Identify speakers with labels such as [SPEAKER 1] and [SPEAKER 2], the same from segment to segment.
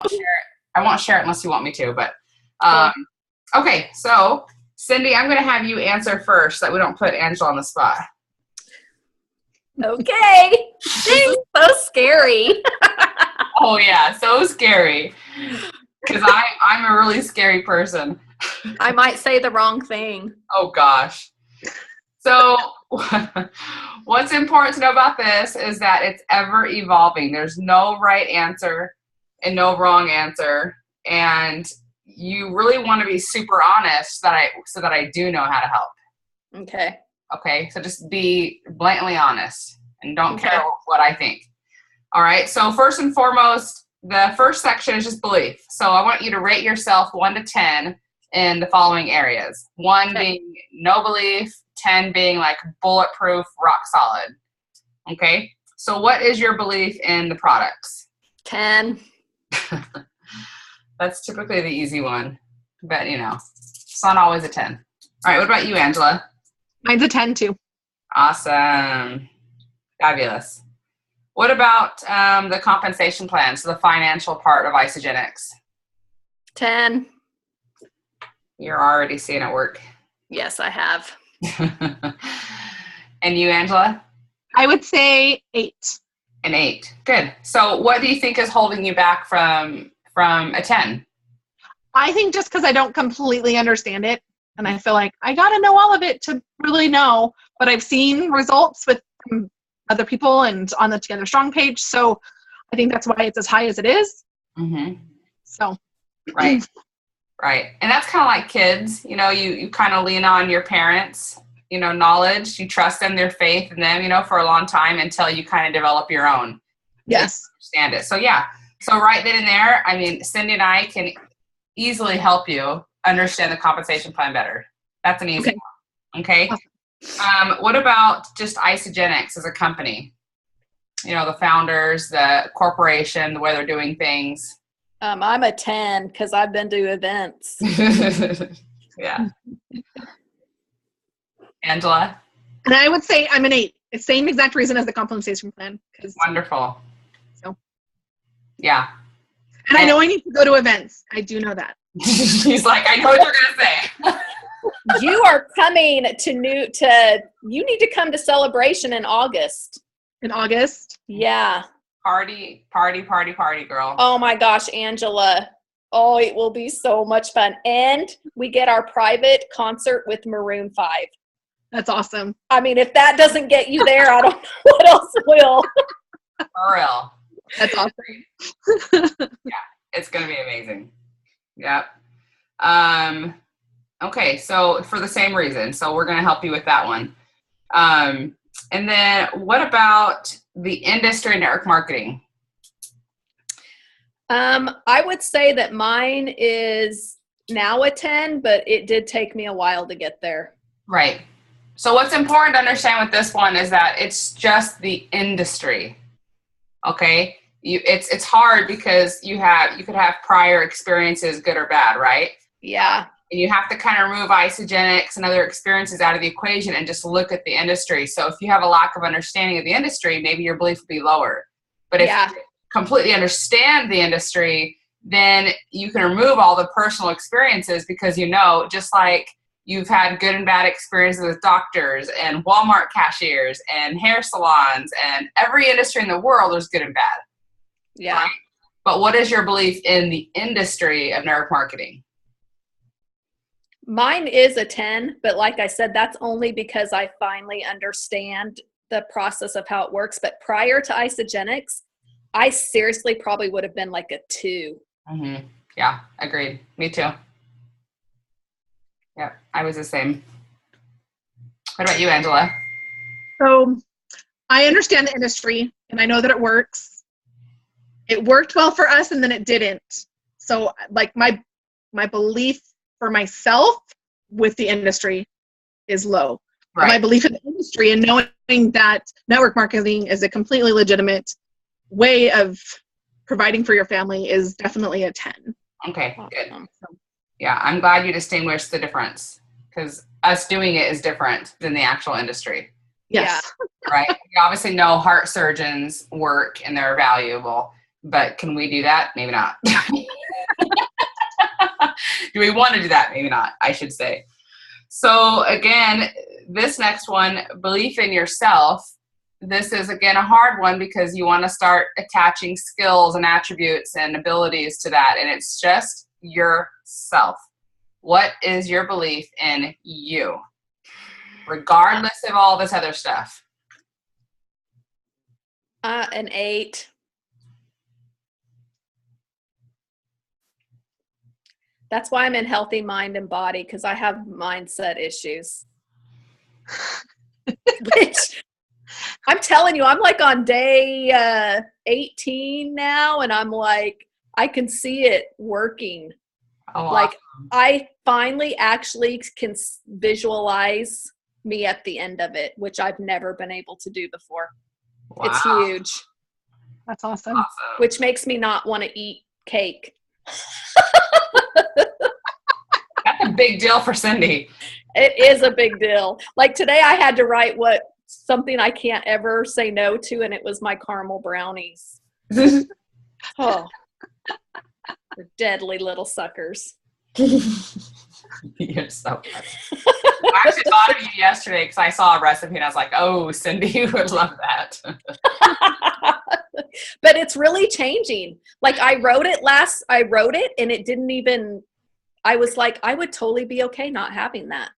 [SPEAKER 1] share it. I won't share it unless you want me to, but okay. So Cindy, I'm going to have you answer first so that we don't put Angela on the spot.
[SPEAKER 2] Okay. This is so scary.
[SPEAKER 1] Oh yeah, so scary. Because I'm a really scary person.
[SPEAKER 2] I might say the wrong thing.
[SPEAKER 1] Oh gosh. So what's important to know about this is that it's ever evolving. There's no right answer and no wrong answer. And you really want to be super honest so that I do know how to help.
[SPEAKER 2] Okay.
[SPEAKER 1] Okay. So just be blatantly honest and don't care what I think. All right. So first and foremost, the first section is just belief. So I want you to rate yourself 1 to 10 in the following areas. 1 being no belief, 10 being like bulletproof, rock solid. Okay. So what is your belief in the products?
[SPEAKER 2] 10.
[SPEAKER 1] That's typically the easy one, but it's not always a 10. All right. What about you, Angela?
[SPEAKER 3] Mine's a 10 too.
[SPEAKER 1] Awesome. Fabulous. What about the compensation plan? So the financial part of Isagenix.
[SPEAKER 2] 10.
[SPEAKER 1] You're already seeing it work.
[SPEAKER 2] Yes, I have.
[SPEAKER 1] And you, Angela?
[SPEAKER 3] I would say 8.
[SPEAKER 1] An 8. Good. So what do you think is holding you back from a 10?
[SPEAKER 3] I think just because I don't completely understand it, and I feel like I got to know all of it to really know, but I've seen results with other people and on the Together Strong page, so I think that's why it's as high as it is.
[SPEAKER 1] Mm-hmm.
[SPEAKER 3] So.
[SPEAKER 1] Right. Right. And that's kind of like kids, you kind of lean on your parents, knowledge, you trust them, their faith in them, for a long time until you kind of develop your own.
[SPEAKER 3] Yes.
[SPEAKER 1] Understand it. So yeah. So right then and there, I mean, Cindy and I can easily help you understand the compensation plan better. That's an easy one. Okay. Awesome. What about just Isagenix as a company? The founders, the corporation, the way they're doing things.
[SPEAKER 2] I'm a 10 because I've been to events.
[SPEAKER 1] Yeah. Angela?
[SPEAKER 3] And I would say I'm an 8. It's the same exact reason as the compensation plan.
[SPEAKER 1] Wonderful.
[SPEAKER 3] So.
[SPEAKER 1] Yeah.
[SPEAKER 3] And I know I need to go to events. I do know that.
[SPEAKER 1] She's like, I know what you're going to say.
[SPEAKER 2] You are coming you need to come to Celebration in August.
[SPEAKER 3] In August?
[SPEAKER 2] Yeah.
[SPEAKER 1] Party, girl.
[SPEAKER 2] Oh my gosh, Angela. Oh, it will be so much fun. And we get our private concert with Maroon 5.
[SPEAKER 3] That's awesome.
[SPEAKER 2] I mean, if that doesn't get you there, I don't know what else will.
[SPEAKER 1] For real.
[SPEAKER 3] That's awesome.
[SPEAKER 1] Yeah, it's going to be amazing. Yep. Okay, so for the same reason. So we're going to help you with that one. And then what about the industry network marketing?
[SPEAKER 2] I would say that mine is now a 10, but it did take me a while to get there.
[SPEAKER 1] Right. So what's important to understand with this one is that it's just the industry. Okay. It's hard because you could have prior experiences, good or bad, right?
[SPEAKER 2] Yeah.
[SPEAKER 1] And you have to kind of remove Isagenix and other experiences out of the equation and just look at the industry. So if you have a lack of understanding of the industry, maybe your belief will be lower. But if you completely understand the industry, then you can remove all the personal experiences because just like you've had good and bad experiences with doctors and Walmart cashiers and hair salons and every industry in the world, there's good and bad.
[SPEAKER 2] Yeah.
[SPEAKER 1] Right? But what is your belief in the industry of network marketing?
[SPEAKER 2] Mine is a 10, but like I said, that's only because I finally understand the process of how it works. But prior to Isagenix, I seriously probably would have been like a 2.
[SPEAKER 1] Mm-hmm. Yeah, agreed. Me too. Yeah, I was the same. What about you, Angela?
[SPEAKER 3] So I understand the industry and I know that it works. It worked well for us and then it didn't. So like my belief for myself with the industry is low. Right. My belief in the industry and knowing that network marketing is a completely legitimate way of providing for your family is definitely a 10.
[SPEAKER 1] Okay, good. Yeah, I'm glad you distinguished the difference because us doing it is different than the actual industry.
[SPEAKER 3] Yes.
[SPEAKER 1] Yeah. Right? You obviously know heart surgeons work and they're valuable. but can we do that? Maybe not. Do we want to do that? Maybe not, I should say. So again, this next one, belief in yourself. This is, again, a hard one because you want to start attaching skills and attributes and abilities to that. And it's just yourself. What is your belief in you? Regardless of all this other stuff.
[SPEAKER 2] An 8. That's why I'm in healthy mind and body, because I have mindset issues. Which, I'm telling you, I'm like on day 18 now, and I'm like, I can see it working.
[SPEAKER 1] Oh,
[SPEAKER 2] like,
[SPEAKER 1] awesome.
[SPEAKER 2] I finally actually can visualize me at the end of it, which I've never been able to do before.
[SPEAKER 1] Wow.
[SPEAKER 2] It's huge.
[SPEAKER 3] That's awesome.
[SPEAKER 2] Which makes me not want to eat cake.
[SPEAKER 1] That's a big deal for Cindy.
[SPEAKER 2] It is a big deal. Like today I had to write something I can't ever say no to, and it was my caramel brownies. Oh, they're deadly little suckers.
[SPEAKER 1] You're so funny. I actually thought of you yesterday because I saw a recipe and I was like, oh, Cindy would love that.
[SPEAKER 2] But it's really changing. Like I wrote it and it didn't even, I was like, I would totally be okay not having that.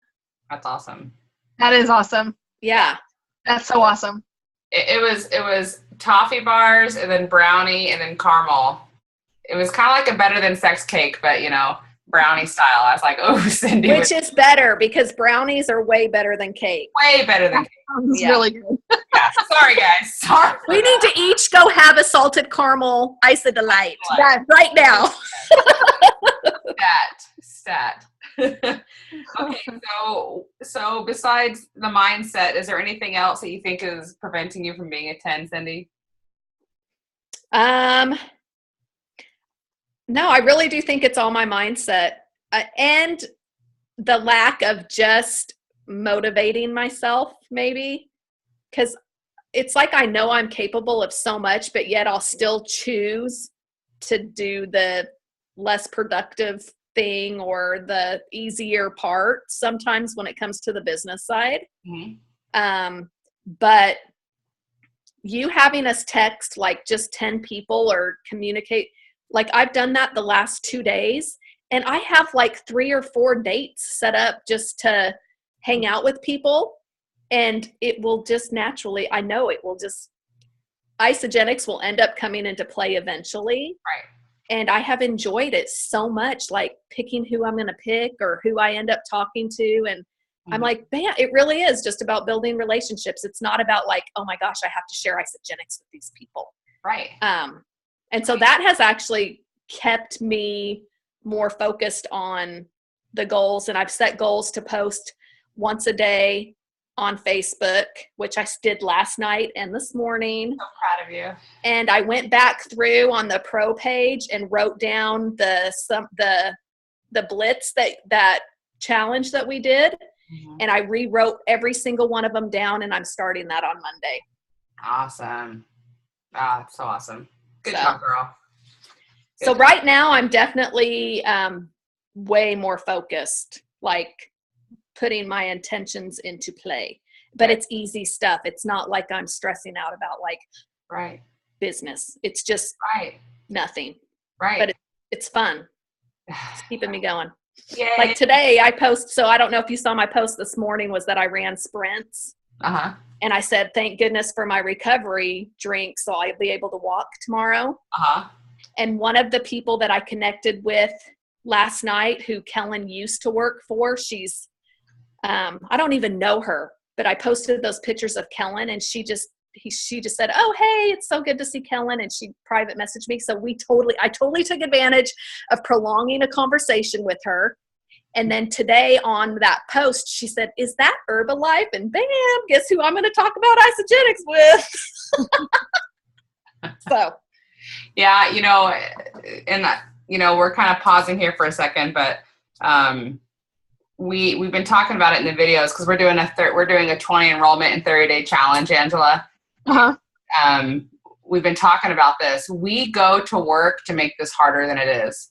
[SPEAKER 1] That's awesome.
[SPEAKER 3] That is awesome.
[SPEAKER 2] Yeah.
[SPEAKER 3] That's so awesome.
[SPEAKER 1] It was toffee bars and then brownie and then caramel. It was kind of like a better than sex cake, but brownie style. I was like, oh, Cindy.
[SPEAKER 2] Which is better because brownies are way better than cake.
[SPEAKER 1] Way better than cake.
[SPEAKER 3] It's really good.
[SPEAKER 1] Yeah. Sorry, guys. Sorry.
[SPEAKER 2] We need to each go have a salted caramel ice of delight.
[SPEAKER 3] Yeah.
[SPEAKER 2] Right now.
[SPEAKER 1] Stat. Okay, so besides the mindset, is there anything else that you think is preventing you from being a 10, Cindy?
[SPEAKER 2] No, I really do think it's all my mindset and the lack of just motivating myself, maybe, because it's like I know I'm capable of so much, but yet I'll still choose to do the less productive thing or the easier part sometimes when it comes to the business side. Mm-hmm. But you having us text like just 10 people or communicate, like I've done that the last 2 days and I have like 3 or 4 dates set up just to hang out with people, and it will just naturally, I know it will just, Isagenix will end up coming into play eventually.
[SPEAKER 1] Right.
[SPEAKER 2] And I have enjoyed it so much, like picking who I'm going to pick or who I end up talking to. And I'm like, man, it really is just about building relationships. It's not about like, oh my gosh, I have to share Isagenix with these people.
[SPEAKER 1] Right.
[SPEAKER 2] And so that has actually kept me more focused on the goals. And I've set goals to post once a day on Facebook, which I did last night and this morning.
[SPEAKER 1] So proud of you.
[SPEAKER 2] And I went back through on the pro page and wrote down the blitz that challenge that we did. Mm-hmm. And I rewrote every single one of them down, and I'm starting that on Monday.
[SPEAKER 1] Awesome. That's so awesome. Good job, girl.
[SPEAKER 2] So right now I'm definitely way more focused, like putting my intentions into play, but it's easy stuff. It's not like I'm stressing out about like business. It's just nothing. Right. But it's fun. It's keeping me going. Yay. Like today I so I don't know if you saw my post this morning was that I ran sprints. Uh-huh. And I said, thank goodness for my recovery drink, so I'll be able to walk tomorrow. Uh-huh. And one of the people that I connected with last night, who Kellen used to work for, she's, I don't even know her, but I posted those pictures of Kellen, and she just said, oh, hey, it's so good to see Kellen. And she private messaged me. So I totally took advantage of prolonging a conversation with her. And then today on that post, she said, is that Herbalife? And bam, guess who I'm going to talk about Isagenix with? So.
[SPEAKER 1] Yeah, we're kind of pausing here for a second, but we've been talking about it in the videos because we're doing a 20 enrollment and 30-day challenge, Angela. Uh-huh. we've been talking about this. We go to work to make this harder than it is.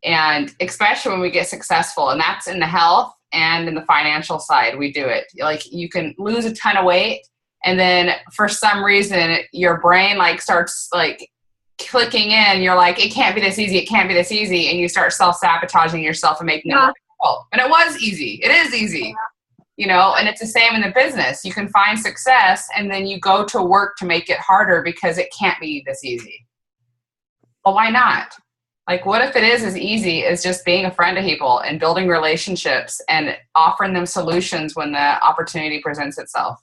[SPEAKER 1] And especially when we get successful, and that's in the health and in the financial side, we do it. Like you can lose a ton of weight, and then for some reason your brain like starts like clicking in. You're like, it can't be this easy. It can't be this easy. And you start self-sabotaging yourself and making it more difficult. And it was easy. It is easy, you know, and it's the same in the business. You can find success and then you go to work to make it harder because it can't be this easy. Well, why not? Like, what if it is as easy as just being a friend to people and building relationships and offering them solutions when the opportunity presents itself?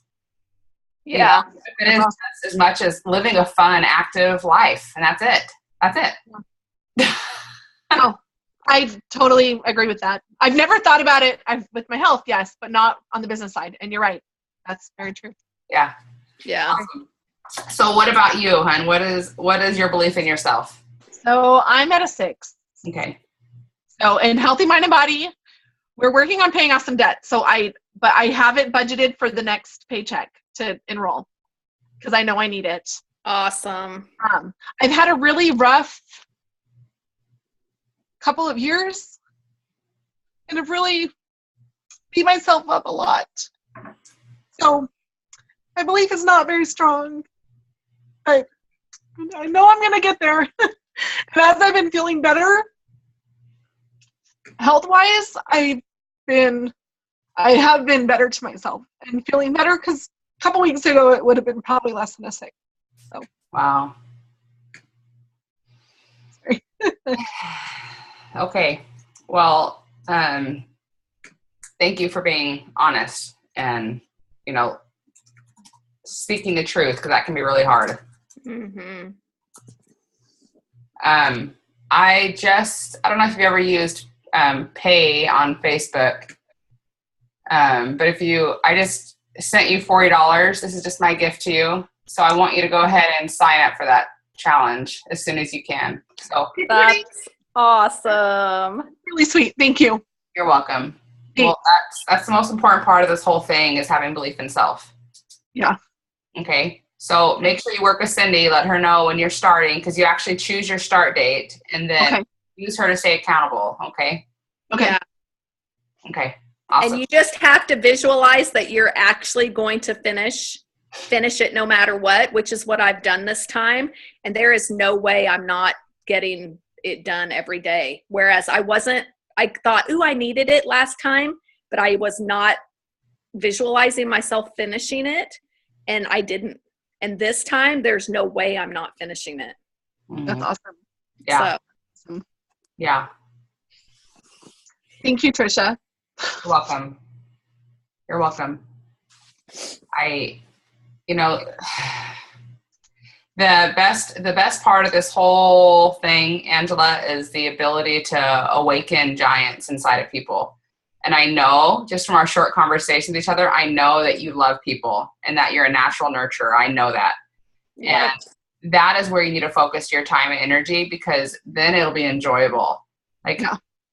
[SPEAKER 2] Yeah.
[SPEAKER 1] You know, if it is as much as living a fun, active life, and that's it. That's it.
[SPEAKER 3] No, I totally agree with that. I've never thought about it with my health, yes, but not on the business side. And you're right. That's very true.
[SPEAKER 1] Yeah.
[SPEAKER 2] Yeah.
[SPEAKER 1] Awesome. So what about you, hon? What is your belief in yourself?
[SPEAKER 3] So I'm at a 6.
[SPEAKER 1] Okay.
[SPEAKER 3] So in Healthy Mind and Body, we're working on paying off some debt. But I haven't budgeted for the next paycheck to enroll because I know I need it.
[SPEAKER 2] Awesome.
[SPEAKER 3] I've had a really rough couple of years and I've really beat myself up a lot. So my belief is not very strong. I know I'm going to get there. And as I've been feeling better, health-wise, I have been better to myself and feeling better because a couple weeks ago it would have been probably less than a 6. So.
[SPEAKER 1] Wow.
[SPEAKER 3] Sorry.
[SPEAKER 1] Okay. Well, thank you for being honest and, you know, speaking the truth, because that can be really hard.
[SPEAKER 2] Mm-hmm.
[SPEAKER 1] I don't know if you've ever used Pay on Facebook, but I just sent you $40. This is just my gift to you. So I want you to go ahead and sign up for that challenge as soon as you can. So
[SPEAKER 2] That's awesome.
[SPEAKER 3] Really sweet. Thank you.
[SPEAKER 1] You're welcome.
[SPEAKER 3] Thanks.
[SPEAKER 1] Well, that's the most important part of this whole thing is having belief in self.
[SPEAKER 3] Yeah.
[SPEAKER 1] Okay. So make sure you work with Cindy. Let her know when you're starting, because you actually choose your start date and then use her to stay accountable. Okay.
[SPEAKER 3] Okay.
[SPEAKER 2] Yeah.
[SPEAKER 1] Okay. Awesome.
[SPEAKER 2] And you just have to visualize that you're actually going to finish it no matter what, which is what I've done this time. And there is no way I'm not getting it done every day. Whereas I thought, I needed it last time, but I was not visualizing myself finishing it, and I didn't. And this time, there's no way I'm not finishing it.
[SPEAKER 1] Mm-hmm.
[SPEAKER 3] That's awesome.
[SPEAKER 1] Yeah.
[SPEAKER 3] So.
[SPEAKER 1] Yeah.
[SPEAKER 3] Thank you, Trisha.
[SPEAKER 1] You're welcome. You're welcome. The best part of this whole thing, Angela, is the ability to awaken giants inside of people. And I know, just from our short conversations with each other, I know that you love people and that you're a natural nurturer. I know that.
[SPEAKER 2] Yep.
[SPEAKER 1] And that is where you need to focus your time and energy, because then it'll be enjoyable. Like,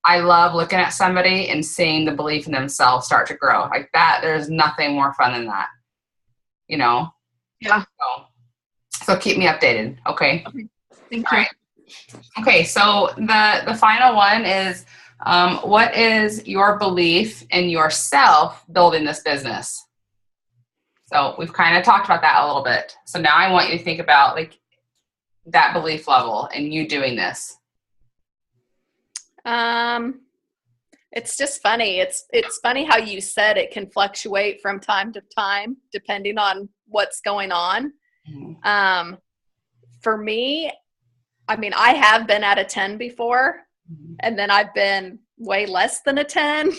[SPEAKER 1] I love looking at somebody and seeing the belief in themselves start to grow. Like that, there's nothing more fun than that. You know?
[SPEAKER 3] Yeah.
[SPEAKER 1] So keep me updated, okay?
[SPEAKER 3] Thank
[SPEAKER 1] you. Right. Okay, so the final one is, what is your belief in yourself building this business? So we've kind of talked about that a little bit. So now I want you to think about like that belief level and you doing this.
[SPEAKER 2] It's just funny. It's funny how you said it can fluctuate from time to time depending on what's going on. Mm-hmm. For me, I mean, I have been at a 10 before, and then I've been way less than a 10.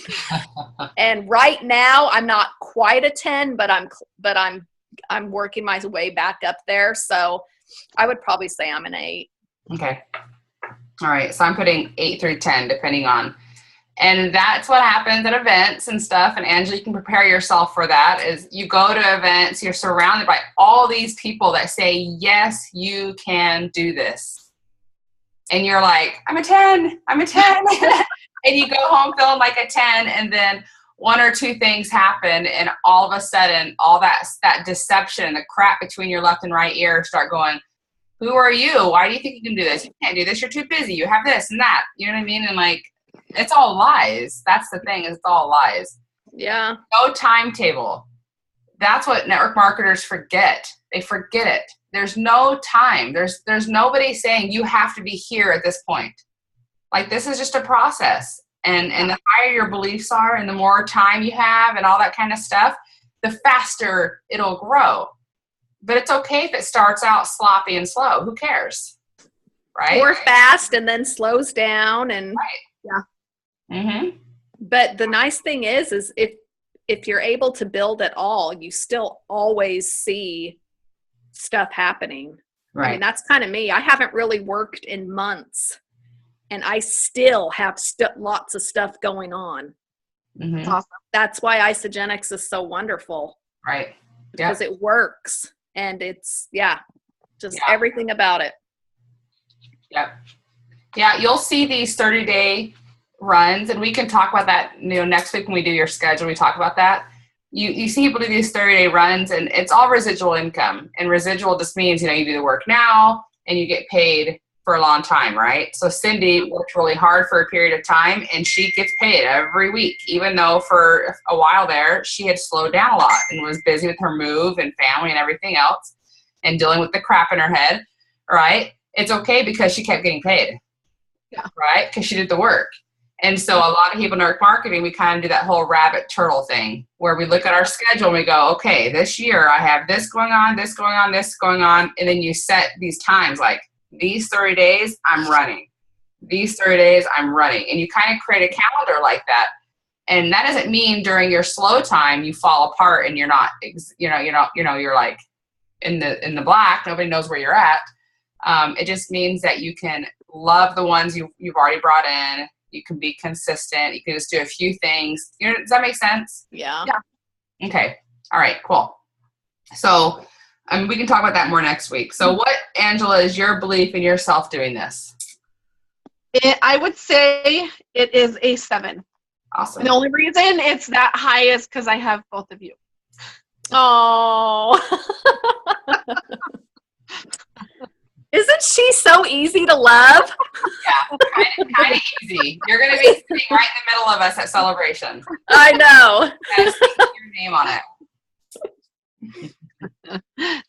[SPEAKER 2] And right now I'm not quite a 10, but I'm working my way back up there. So I would probably say I'm an 8.
[SPEAKER 1] Okay. All right. So I'm putting 8 through 10, depending on, and that's what happens at events and stuff. And Angela, you can prepare yourself for that. Is you go to events, you're surrounded by all these people that say, yes, you can do this. And you're like, I'm a 10, I'm a 10. And you go home feeling like a 10. And then 1 or 2 things happen. And all of a sudden, all that deception, the crap between your left and right ear start going, Who are you? Why do you think you can do this? You can't do this. You're too busy. You have this and that. You know what I mean? And like, it's all lies. That's the thing. It's all lies.
[SPEAKER 2] Yeah.
[SPEAKER 1] No timetable. That's what network marketers forget. They forget it. There's no time. There's nobody saying you have to be here at this point. Like, this is just a process. And the higher your beliefs are and the more time you have and all that kind of stuff, the faster it'll grow. But it's okay if it starts out sloppy and slow. Who cares? Right?
[SPEAKER 2] Or fast and then slows down. And
[SPEAKER 1] right. Yeah. Mm-hmm.
[SPEAKER 2] But the nice thing is if you're able to build at all, you still always see stuff happening.
[SPEAKER 1] Right.
[SPEAKER 2] I mean, that's kind of me. I haven't really worked in months, and I still have lots of stuff going on.
[SPEAKER 1] Mm-hmm.
[SPEAKER 2] That's awesome. That's why Isagenix is so wonderful.
[SPEAKER 1] Right.
[SPEAKER 2] Because it works, and it's, everything about it.
[SPEAKER 1] Yep. Yeah, you'll see these 30-day runs, and we can talk about that, next week when we do your schedule, we talk about that. You see people do these 30-day runs, and it's all residual income. And residual just means, you do the work now and you get paid for a long time, right? So Cindy worked really hard for a period of time, and she gets paid every week, even though for a while there she had slowed down a lot and was busy with her move and family and everything else and dealing with the crap in her head, right? It's okay because she kept getting paid, right? Because she did the work. And so a lot of people in network marketing, we kind of do that whole rabbit turtle thing where we look at our schedule and we go, okay, this year I have this going on, this going on, this going on. And then you set these times, like these 30 days I'm running. These 30 days I'm running. And you kind of create a calendar like that. And that doesn't mean during your slow time you fall apart and you're not, you're like in the black. Nobody knows where you're at. It just means that you can love the ones you've already brought in. You can be consistent. You can just do a few things. Does that make sense?
[SPEAKER 2] Yeah.
[SPEAKER 1] Okay. All right, cool. So we can talk about that more next week. So what, Angela, is your belief in yourself doing this?
[SPEAKER 3] I would say it is a 7.
[SPEAKER 1] Awesome.
[SPEAKER 3] And the only reason it's that high is because I have both of you.
[SPEAKER 2] Oh. Isn't she so easy to love?
[SPEAKER 1] Yeah, kind of easy. You're going to be sitting right in the middle of us at Celebration.
[SPEAKER 2] I know.
[SPEAKER 1] Just your name on
[SPEAKER 3] it.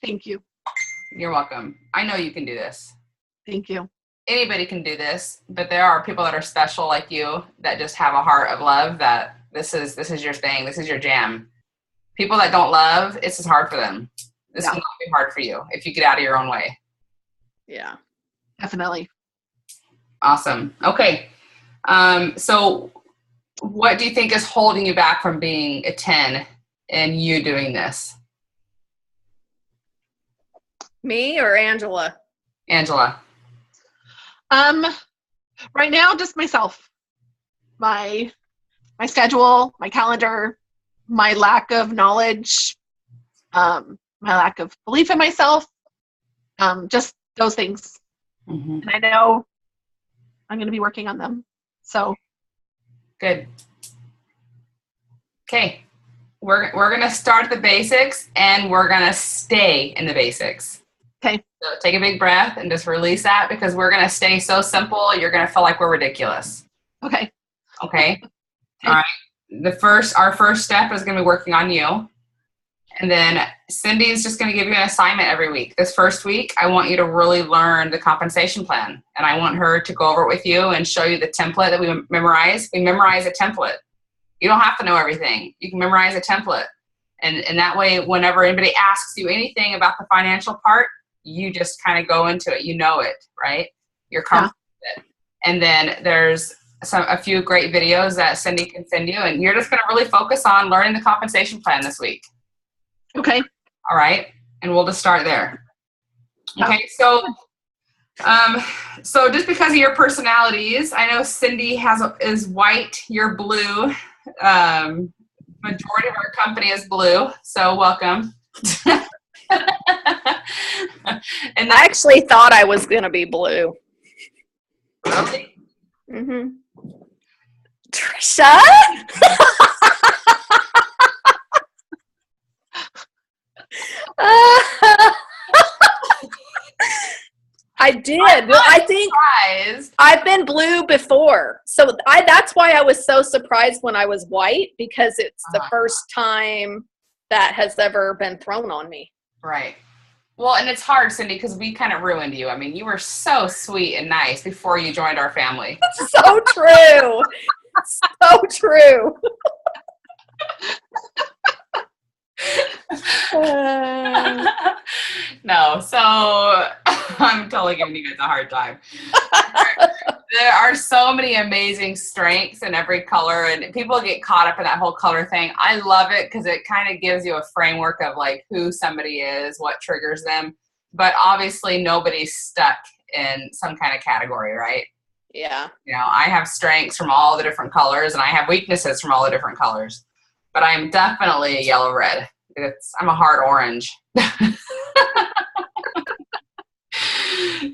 [SPEAKER 3] Thank you.
[SPEAKER 1] You're welcome. I know you can do this.
[SPEAKER 3] Thank you.
[SPEAKER 1] Anybody can do this, but there are people that are special like you that just have a heart of love that this is your thing. This is your jam. People that don't love, it's just hard for them. This will not be hard for you if you get out of your own way.
[SPEAKER 2] Yeah,
[SPEAKER 3] definitely.
[SPEAKER 1] Awesome. Okay. So what do you think is holding you back from being a 10 and you doing this?
[SPEAKER 2] Me or Angela?
[SPEAKER 1] Angela.
[SPEAKER 3] Right now, just myself. My schedule, my calendar, my lack of knowledge, my lack of belief in myself, just those things.
[SPEAKER 1] Mm-hmm.
[SPEAKER 3] And I know I'm going to be working on them. So
[SPEAKER 1] good. Okay. We're going to start the basics and we're going to stay in the basics.
[SPEAKER 3] Okay.
[SPEAKER 1] So take a big breath and just release that because we're going to stay so simple. You're going to feel like we're ridiculous.
[SPEAKER 3] Okay.
[SPEAKER 1] Okay. All right. Our first step is going to be working on you. And then Cindy is just going to give you an assignment every week. This first week, I want you to really learn the compensation plan. And I want her to go over it with you and show you the template that we memorize. We memorize a template. You don't have to know everything. You can memorize a template. And that way, whenever anybody asks you anything about the financial part, you just kind of go into it. You know it, right? You're comfortable with it. And then there's a few great videos that Cindy can send you. And you're just going to really focus on learning the compensation plan this week.
[SPEAKER 3] Okay.
[SPEAKER 1] All right. And we'll just start there. Okay. So just because of your personalities, I know Cindy is white, you're blue. Majority of our company is blue. So welcome.
[SPEAKER 2] And I actually thought I was going to be blue.
[SPEAKER 1] Really?
[SPEAKER 2] Mm-hmm. Trisha? I did. Well, I think I've been blue before. So that's why I was so surprised when I was white, because it's the first time that has ever been thrown on me.
[SPEAKER 1] Right. Well, and it's hard, Cindy, because we kind of ruined you. I mean, you were so sweet and nice before you joined our family.
[SPEAKER 2] So true. So true.
[SPEAKER 1] No, so I'm totally giving you guys a hard time. There are so many amazing strengths in every color, and people get caught up in that whole color thing. I love it because it kind of gives you a framework of like who somebody is, what triggers them. But obviously nobody's stuck in some kind of category, right?
[SPEAKER 2] Yeah.
[SPEAKER 1] You know, I have strengths from all the different colors, and I have weaknesses from all the different colors. But I'm definitely a yellow-red. I'm a hard orange.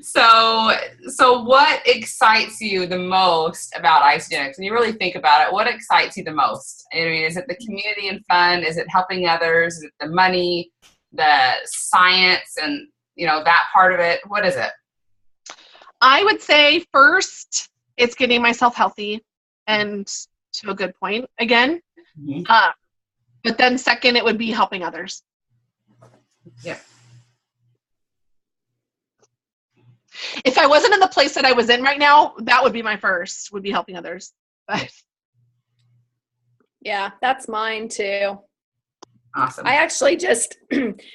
[SPEAKER 1] So what excites you the most about Isagenix? When you really think about it, what excites you the most? I mean, is it the community and fun? Is it helping others? Is it the money, the science, and that part of it? What is it?
[SPEAKER 3] I would say first, it's getting myself healthy and to a good point again. Mm-hmm. But then second, it would be helping others.
[SPEAKER 1] Yeah.
[SPEAKER 3] If I wasn't in the place that I was in right now, that would be my first, would be helping others. But
[SPEAKER 2] yeah, that's mine too.
[SPEAKER 1] Awesome.
[SPEAKER 2] I actually just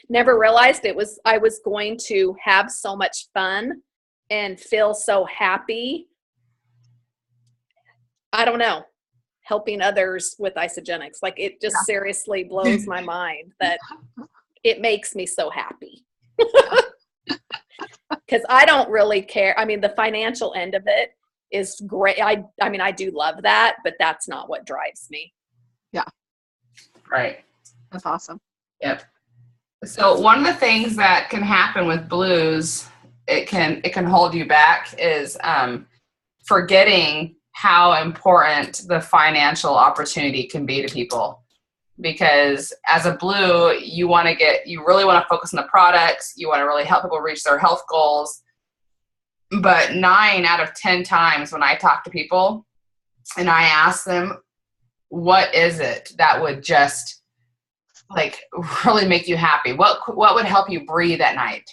[SPEAKER 2] never realized I was going to have so much fun and feel so happy. I don't know, helping others with Isagenix. Like, it just seriously blows my mind that it makes me so happy. Because I don't really care. I mean, the financial end of it is great. I mean, I do love that, but that's not what drives me.
[SPEAKER 3] Yeah.
[SPEAKER 1] Right.
[SPEAKER 3] That's awesome.
[SPEAKER 1] Yep. So one of the things that can happen with blues, it can hold you back, is forgetting how important the financial opportunity can be to people. Because as a blue, you really want to focus on the products. You want to really help people reach their health goals. But 9 out of 10 times when I talk to people and I ask them, what is it that would just like really make you happy? What would help you breathe at night?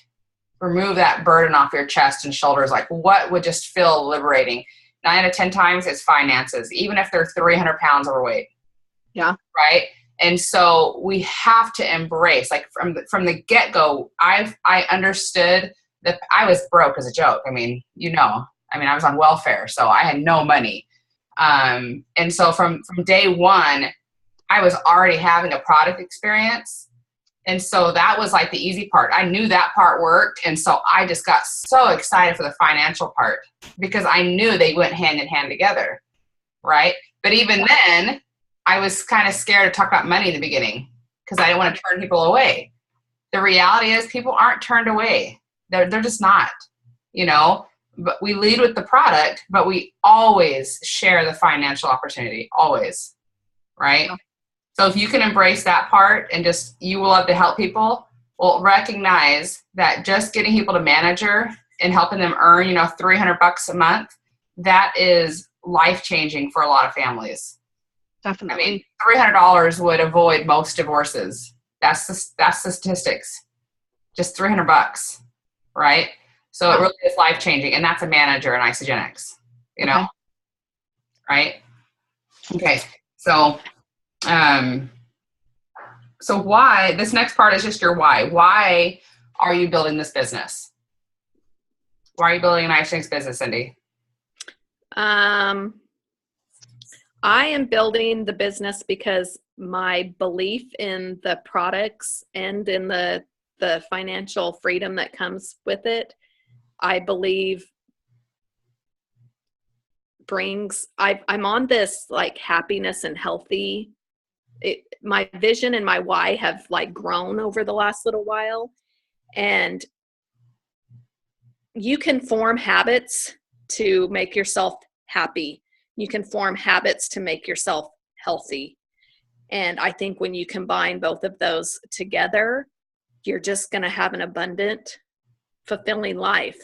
[SPEAKER 1] Remove that burden off your chest and shoulders. Like, what would just feel liberating? 9 out of 10 times it's finances, even if they're 300 pounds overweight.
[SPEAKER 3] Yeah.
[SPEAKER 1] Right. And so we have to embrace, like from the get-go, I understood that I was broke as a joke. I mean, I was on welfare, so I had no money. And so from day one, I was already having a product experience. And so that was like the easy part. I knew that part worked. And so I just got so excited for the financial part because I knew they went hand in hand together. Right. But even then, I was kind of scared to talk about money in the beginning because I didn't want to turn people away. The reality is people aren't turned away. They're just not, but we lead with the product, but we always share the financial opportunity, always. Right. Yeah. So if you can embrace that part and just, you will love to help people, well, recognize that just getting people to manager and helping them earn, $300 a month, that is life-changing for a lot of families.
[SPEAKER 3] Definitely.
[SPEAKER 1] I mean, $300 would avoid most divorces. That's the statistics. Just $300, right? So it really is life-changing, and that's a manager in Isagenix,
[SPEAKER 3] Okay.
[SPEAKER 1] Right? Okay. So why, this next part is just your why. Why are you building this business? Why are you building an Isagenix business, Cindy?
[SPEAKER 2] I am building the business because my belief in the products and in the financial freedom that comes with it, I believe brings, I'm on this like happiness and healthy. My vision and my why have like grown over the last little while, and you can form habits to make yourself happy. You can form habits to make yourself healthy. And I think when you combine both of those together, you're just going to have an abundant, fulfilling life.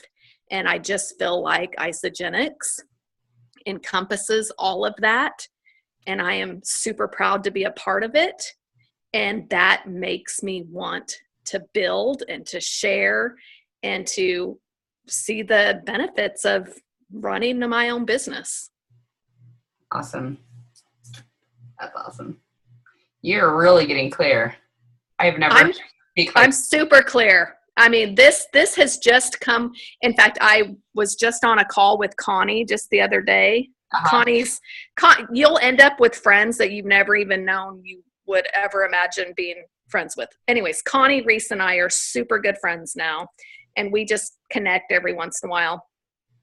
[SPEAKER 2] And I just feel like Isagenix encompasses all of that. And I am super proud to be a part of it. And that makes me want to build and to share and to see the benefits of running my own business.
[SPEAKER 1] Awesome. That's awesome. You're really getting clear. I've never
[SPEAKER 2] I'm super clear. I mean, this has just come. In fact, I was just on a call with Connie just the other day. You'll end up with friends that you've never even known you would ever imagine being friends with. Anyways, Connie, Reese, and I are super good friends now, and we just connect every once in a while.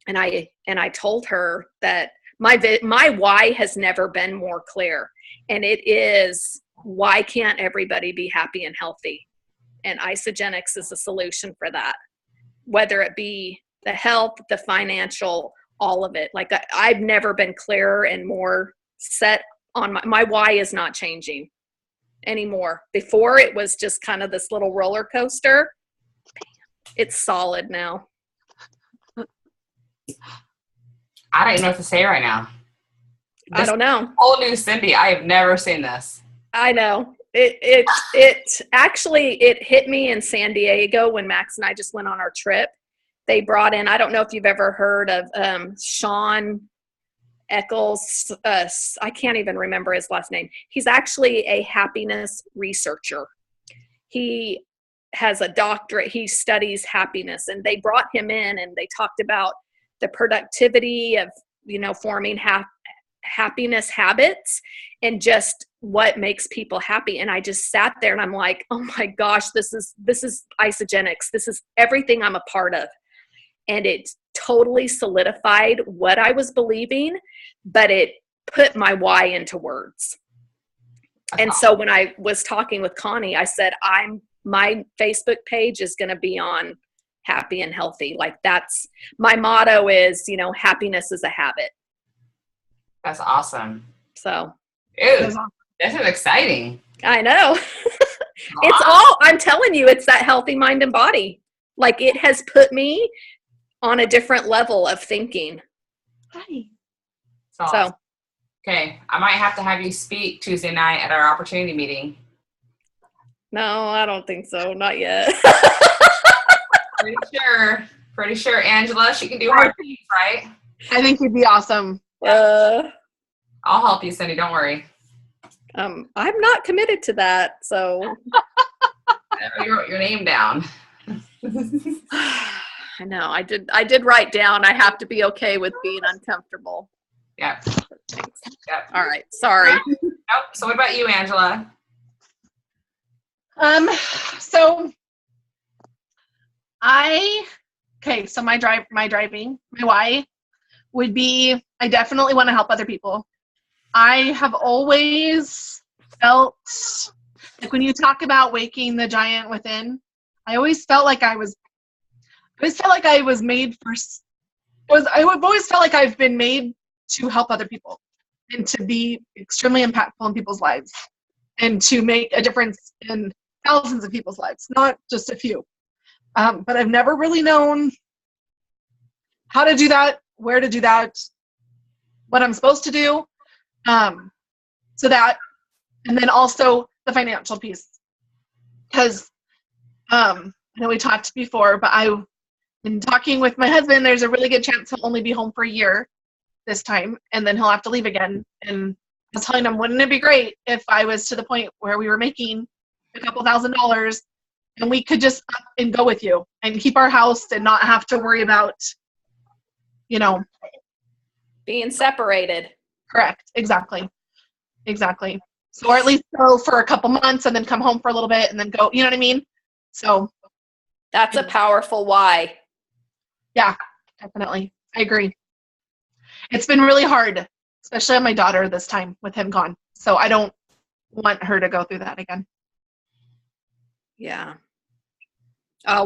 [SPEAKER 2] And I told her that my why has never been more clear, and it is, why can't everybody be happy and healthy? And Isagenix is a solution for that, whether it be the health, the financial, all of it. Like I've never been clearer and more set on my why is not changing anymore. Before it was just kind of this little roller coaster. It's solid now.
[SPEAKER 1] I don't even know what to say right now.
[SPEAKER 2] I don't know.
[SPEAKER 1] Whole new Cindy. I have never seen this.
[SPEAKER 2] I know. It actually hit me in San Diego when Max and I just went on our trip. They brought in, I don't know if you've ever heard of Sean Eccles. I can't even remember his last name. He's actually a happiness researcher. He has a doctorate. He studies happiness, and they brought him in and they talked about the productivity of, forming happiness habits and just what makes people happy. And I just sat there and I'm like, oh my gosh, this is Isagenix. This is everything I'm a part of. And it totally solidified what I was believing, but it put my why into words. And so when I was talking with Connie, I said, my Facebook page is going to be on happy and healthy. Like that's my motto is, happiness is a habit.
[SPEAKER 1] That's awesome.
[SPEAKER 2] So.
[SPEAKER 1] Ew, this is exciting.
[SPEAKER 2] I know. It's all, I'm telling you, it's that healthy mind and body. Like it has put me on a different level of thinking.
[SPEAKER 3] Hi.
[SPEAKER 2] So.
[SPEAKER 1] Okay. I might have to have you speak Tuesday night at our opportunity meeting.
[SPEAKER 2] No, I don't think so. Not yet.
[SPEAKER 1] Pretty sure Angela, she can do hard things, right?
[SPEAKER 3] I think you'd be awesome.
[SPEAKER 1] I'll help you, Cindy. Don't worry.
[SPEAKER 2] I'm not committed to that, so.
[SPEAKER 1] You wrote your name down.
[SPEAKER 2] I know. I did write down. I have to be okay with being uncomfortable.
[SPEAKER 1] Yeah.
[SPEAKER 2] Thanks. Yep. All right. Sorry.
[SPEAKER 1] Nope. So what about you, Angela?
[SPEAKER 3] So my driving, my why would be, I definitely want to help other people. I have always felt like when you talk about waking the giant within, I always felt like I've always felt like I've been made to help other people and to be extremely impactful in people's lives and to make a difference in thousands of people's lives, not just a few. But I've never really known how to do that, where to do that, what I'm supposed to do. So that, and then also the financial piece, because I know we talked before, but in talking with my husband, there's a really good chance he'll only be home for a year this time, and then he'll have to leave again. And I was telling him, wouldn't it be great if I was to the point where we were making a couple $1,000s and we could just up and go with you and keep our house and not have to worry about,
[SPEAKER 2] being separated.
[SPEAKER 3] Correct. Exactly. So, or at least go for a couple months and then come home for a little bit and then go, you know what I mean? So
[SPEAKER 2] that's a powerful why.
[SPEAKER 3] Yeah, definitely. I agree. It's been really hard, especially on my daughter this time with him gone. So I don't want her to go through that again.
[SPEAKER 2] Yeah.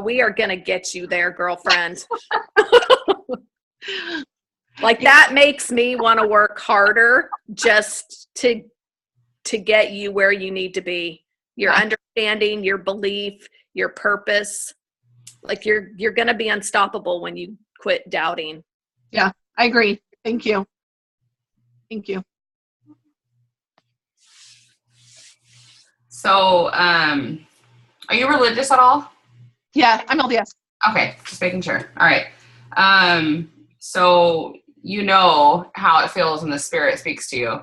[SPEAKER 2] We are going to get you there, girlfriend. Like that makes me want to work harder just to get you where you need to be. Your understanding, your belief, your purpose. Like you're going to be unstoppable when you quit doubting.
[SPEAKER 3] Yeah, I agree. Thank you. Thank you.
[SPEAKER 1] So, are you religious at all?
[SPEAKER 3] Yeah, I'm LDS.
[SPEAKER 1] Okay, just making sure. All right. So you know how it feels when the Spirit speaks to you.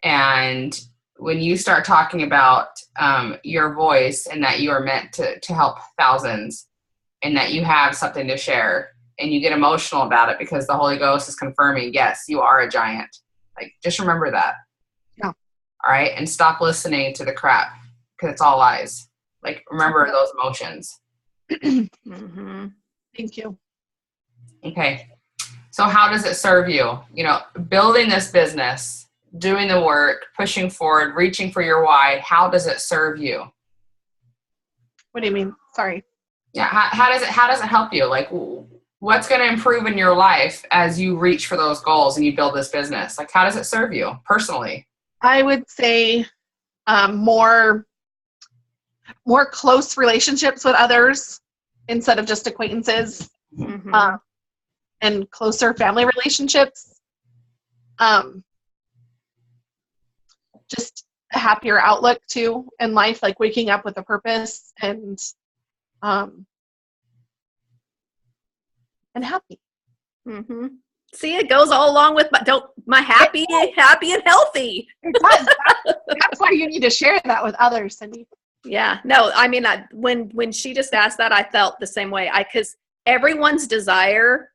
[SPEAKER 1] And when you start talking about your voice and that you are meant to help thousands and that you have something to share and you get emotional about it because the Holy Ghost is confirming, yes, you are a giant. Like, just remember that.
[SPEAKER 3] Yeah.
[SPEAKER 1] All right. And stop listening to the crap because it's all lies. Like, remember those emotions.
[SPEAKER 2] Mm-hmm.
[SPEAKER 3] Thank you.
[SPEAKER 1] Okay. So how does it serve you? You know, building this business, doing the work, pushing forward, reaching for your why, how does it serve you?
[SPEAKER 3] What do you mean? Sorry.
[SPEAKER 1] Yeah. How does it help you? Like, what's going to improve in your life as you reach for those goals and you build this business? Like, how does it serve you personally?
[SPEAKER 3] I would say more close relationships with others instead of just acquaintances,
[SPEAKER 2] Mm-hmm.
[SPEAKER 3] and closer family relationships. Just a happier outlook too in life, like waking up with a purpose and happy.
[SPEAKER 2] Mm-hmm. See, it goes all along with my happy and healthy.
[SPEAKER 3] It does. That's why you need to share that with others, Cindy.
[SPEAKER 2] Yeah, no, I mean, when she just asked that, I felt the same way. Because everyone's desire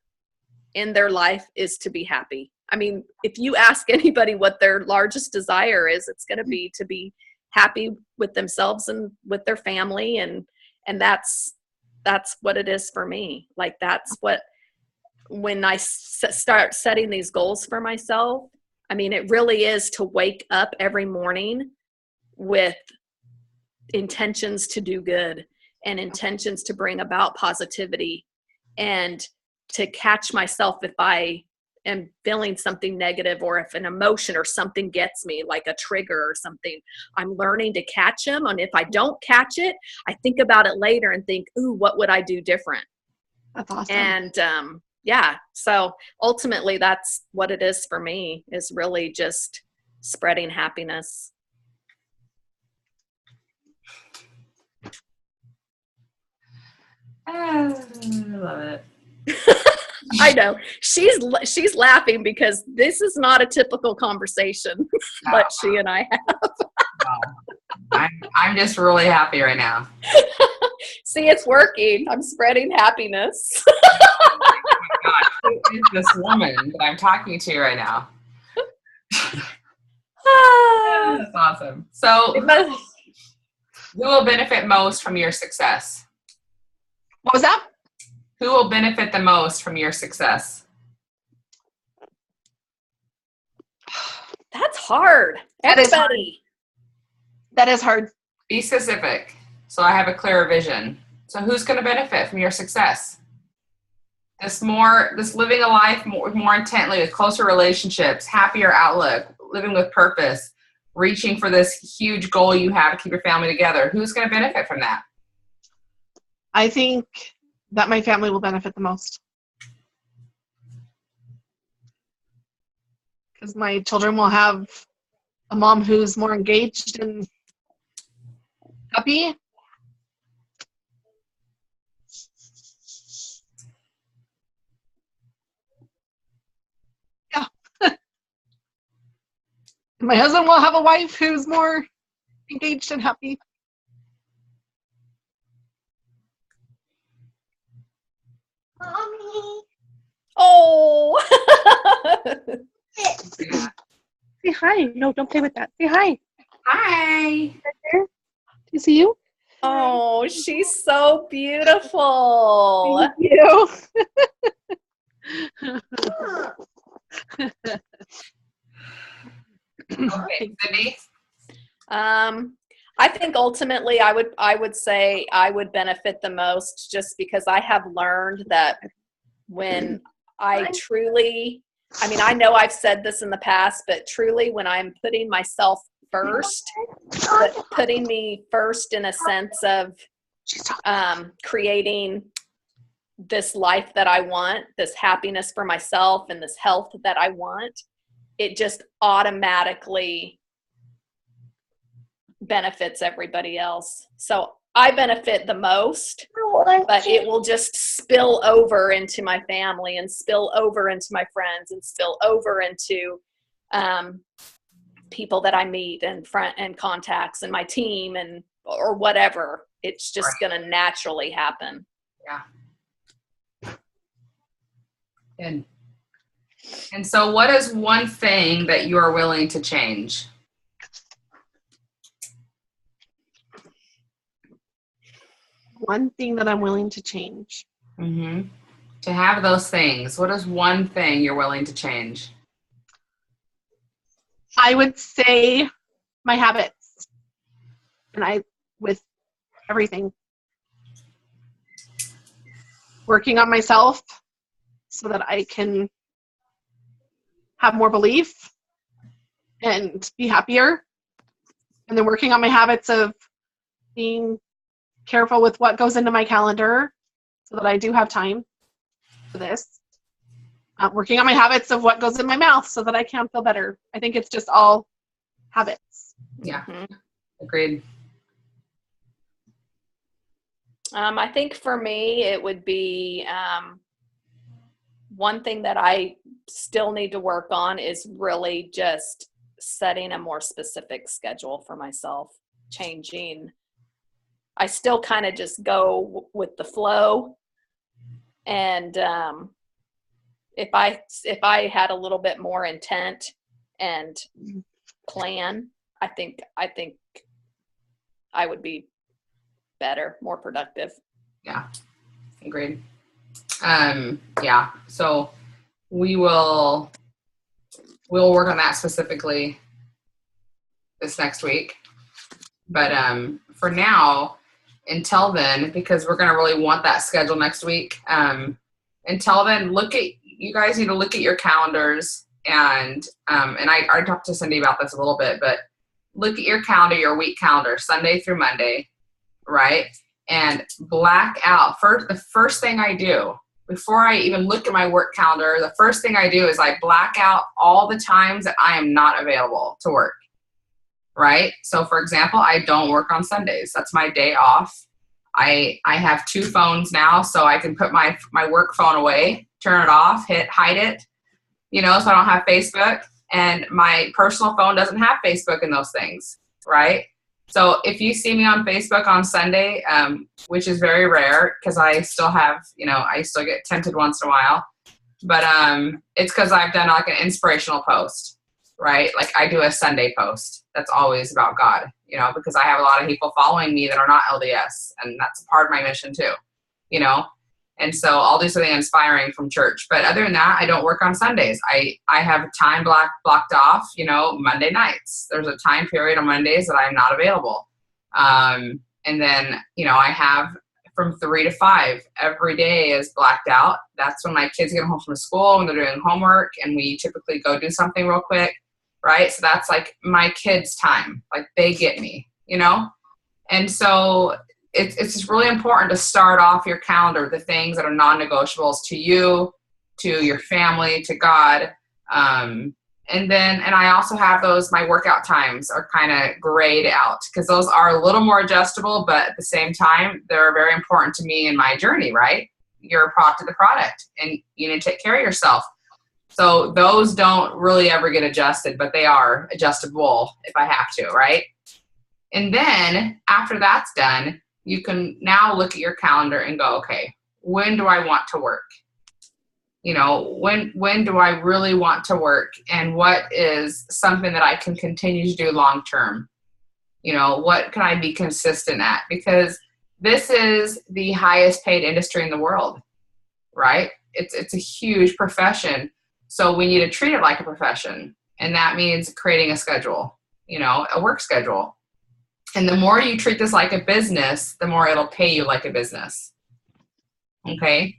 [SPEAKER 2] in their life is to be happy. I mean, if you ask anybody what their largest desire is, it's going to be happy with themselves and with their family, and that's what it is for me. Like, that's what, when I start setting these goals for myself, I mean, it really is to wake up every morning with intentions to do good and intentions to bring about positivity, and to catch myself if I am feeling something negative, or if an emotion or something gets me, like a trigger or something. I'm learning to catch them. And if I don't catch it, I think about it later and think, ooh, what would I do different?
[SPEAKER 3] That's awesome.
[SPEAKER 2] And yeah, so ultimately that's what it is for me, is really just spreading happiness.
[SPEAKER 1] I love it.
[SPEAKER 2] I know she's laughing because this is not a typical conversation that she and I have.
[SPEAKER 1] Wow. I'm just really happy right now.
[SPEAKER 2] See, it's working. I'm spreading happiness.
[SPEAKER 1] Oh my God, who is this woman that I'm talking to right now? That's awesome. So, who will benefit most from your success?
[SPEAKER 3] What was that?
[SPEAKER 1] Who will benefit the most from your success?
[SPEAKER 2] That's hard. Everybody.
[SPEAKER 3] That is hard.
[SPEAKER 1] Be specific, so I have a clearer vision. So who's going to benefit from your success? This living a life more intently, with closer relationships, happier outlook, living with purpose, reaching for this huge goal you have to keep your family together. Who's going to benefit from that?
[SPEAKER 3] I think that my family will benefit the most. Because my children will have a mom who's more engaged and happy. Yeah. My husband will have a wife who's more engaged and happy.
[SPEAKER 2] Mommy. Oh.
[SPEAKER 3] Say hi. No, don't play with that. Say hi.
[SPEAKER 1] Hi.
[SPEAKER 3] Do you see you?
[SPEAKER 2] Oh, she's so beautiful.
[SPEAKER 3] Thank you.
[SPEAKER 1] Okay, Cindy.
[SPEAKER 2] I think ultimately I would say I would benefit the most, just because I have learned that when I truly, I mean, I know I've said this in the past, but truly when I'm putting myself first, but putting me first in a sense of creating this life that I want, this happiness for myself and this health that I want, it just automatically benefits everybody else. So I benefit the most, but it will just spill over into my family and spill over into my friends and spill over into people that I meet and contacts and my team and or whatever. It's just going to naturally happen.
[SPEAKER 1] Yeah. Good. And so what is one thing that you are willing to change?
[SPEAKER 3] One thing that I'm willing to change.
[SPEAKER 1] Mm-hmm. To have those things, what is one thing you're willing to change?
[SPEAKER 3] I would say my habits. And with everything. Working on myself so that I can have more belief and be happier. And then working on my habits of being careful with what goes into my calendar so that I do have time for this. Working on my habits of what goes in my mouth so that I can feel better. I think it's just all habits.
[SPEAKER 1] Yeah, agreed.
[SPEAKER 2] I think for me, it would be one thing that I still need to work on is really just setting a more specific schedule for myself, changing. I still kind of just go with the flow. And if I had a little bit more intent and plan, I think I would be better, more productive.
[SPEAKER 1] Yeah, agreed. Yeah, so we'll work on that specifically this next week. But for now, until then, because we're going to really want that schedule next week, until then, you guys need to look at your calendars and I talked to Cindy about this a little bit, but look at your calendar, your week calendar, Sunday through Monday, right? And black out. The first thing I do, before I even look at my work calendar, the first thing I do is I black out all the times that I am not available to work, right? So for example, I don't work on Sundays. That's my day off. I have 2 phones now, so I can put my work phone away, turn it off, hide it, so I don't have Facebook. And my personal phone doesn't have Facebook and those things, right? So if you see me on Facebook on Sunday, which is very rare because I still have, I still get tempted once in a while, but it's because I've done like an inspirational post, right? Like I do a Sunday post that's always about God, because I have a lot of people following me that are not LDS, and that's a part of my mission too, And so I'll do something inspiring from church. But other than that, I don't work on Sundays. I have time blocked off, Monday nights. There's a time period on Mondays that I'm not available. And then, I have from 3 to 5 every day is blacked out. That's when my kids get home from school, when they're doing homework, and we typically go do something real quick, right? So that's like my kids' time. Like they get me, And so it's just really important to start off your calendar, the things that are non-negotiables to you, to your family, to God. And I also have my workout times are kind of grayed out because those are a little more adjustable, but at the same time, they're very important to me in my journey, right? You're a product of the product and you need to take care of yourself. So those don't really ever get adjusted, but they are adjustable if I have to, right? And then after that's done, you can now look at your calendar and go, okay, when do I want to work? When do I really want to work? And what is something that I can continue to do long term? What can I be consistent at? Because this is the highest paid industry in the world, right? It's a huge profession. So we need to treat it like a profession. And that means creating a schedule, a work schedule. And the more you treat this like a business, the more it'll pay you like a business. Okay?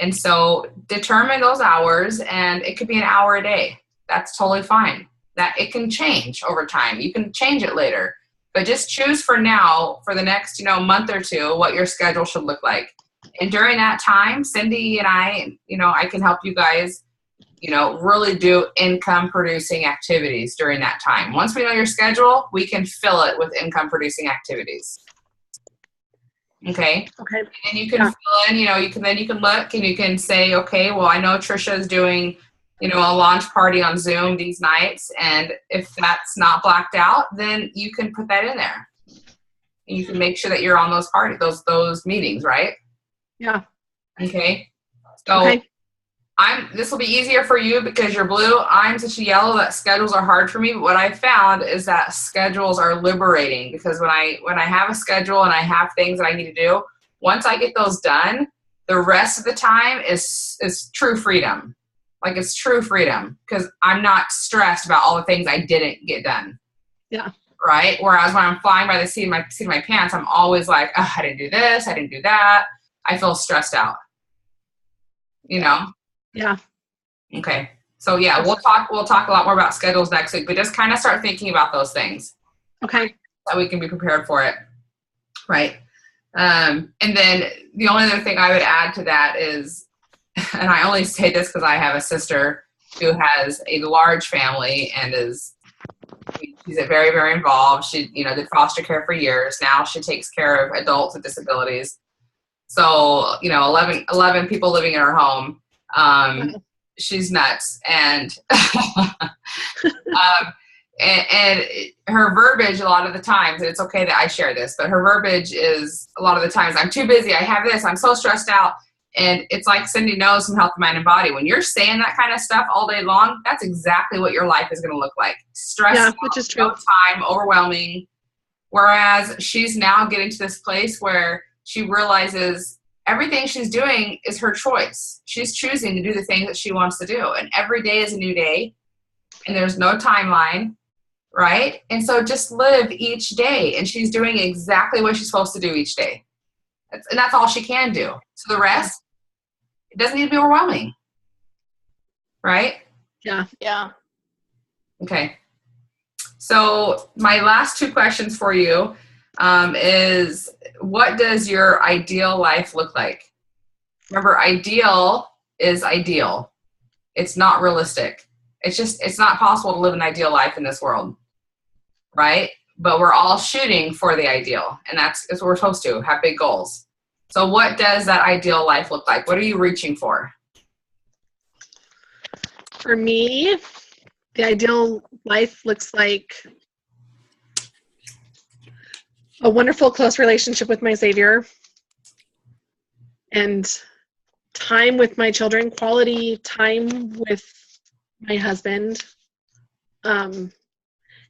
[SPEAKER 1] And so determine those hours, and it could be an hour a day. That's totally fine. That it can change over time. You can change it later. But just choose for now, for the next, month or two, what your schedule should look like. And during that time, Cindy and I, I can help you guys, really do income producing activities during that time. Once we know your schedule, we can fill it with income producing activities. Okay.
[SPEAKER 3] Okay.
[SPEAKER 1] And you can fill in, you can look and you can say, okay, well, I know Trisha is doing, a launch party on Zoom these nights. And if that's not blacked out, then you can put that in there. And you can make sure that you're on those meetings, right?
[SPEAKER 3] Yeah.
[SPEAKER 1] Okay. So this will be easier for you because you're blue. I'm such a yellow that schedules are hard for me. But what I found is that schedules are liberating, because when I have a schedule and I have things that I need to do, once I get those done, the rest of the time is true freedom. Like, it's true freedom because I'm not stressed about all the things I didn't get done.
[SPEAKER 3] Yeah.
[SPEAKER 1] Right. Whereas when I'm flying by the seat of my pants, I'm always like, oh, I didn't do this. I didn't do that. I feel stressed out.
[SPEAKER 3] Yeah.
[SPEAKER 1] Okay. So yeah, we'll talk a lot more about schedules next week, but just kind of start thinking about those things.
[SPEAKER 3] Okay.
[SPEAKER 1] So we can be prepared for it. Right. And then the only other thing I would add to that is, and I only say this because I have a sister who has a large family and she's very, very involved. She, did foster care for years. Now she takes care of adults with disabilities. So, 11 people living in her home. She's nuts. And, and her verbiage a lot of the times, and it's okay that I share this, but her verbiage is a lot of the times, I'm too busy. I have this, I'm so stressed out. And it's like Cindy knows from Health, Mind, and Body. When you're saying that kind of stuff all day long, that's exactly what your life is going to look like. Stressful,
[SPEAKER 3] which is true.
[SPEAKER 1] No time, overwhelming. Whereas she's now getting to this place where she realizes everything she's doing is her choice. She's choosing to do the things that she wants to do. And every day is a new day. And there's no timeline, right? And so just live each day. And she's doing exactly what she's supposed to do each day. And that's all she can do. So the rest, it doesn't need to be overwhelming. Right?
[SPEAKER 3] Yeah.
[SPEAKER 2] Yeah.
[SPEAKER 1] Okay. So my last two questions for you is, what does your ideal life look like? Remember, ideal is ideal. It's not realistic. It's not possible to live an ideal life in this world. Right? But we're all shooting for the ideal. And that's what we're supposed to, have big goals. So what does that ideal life look like? What are you reaching for?
[SPEAKER 3] For me, the ideal life looks like a wonderful, close relationship with my Savior and time with my children, quality time with my husband,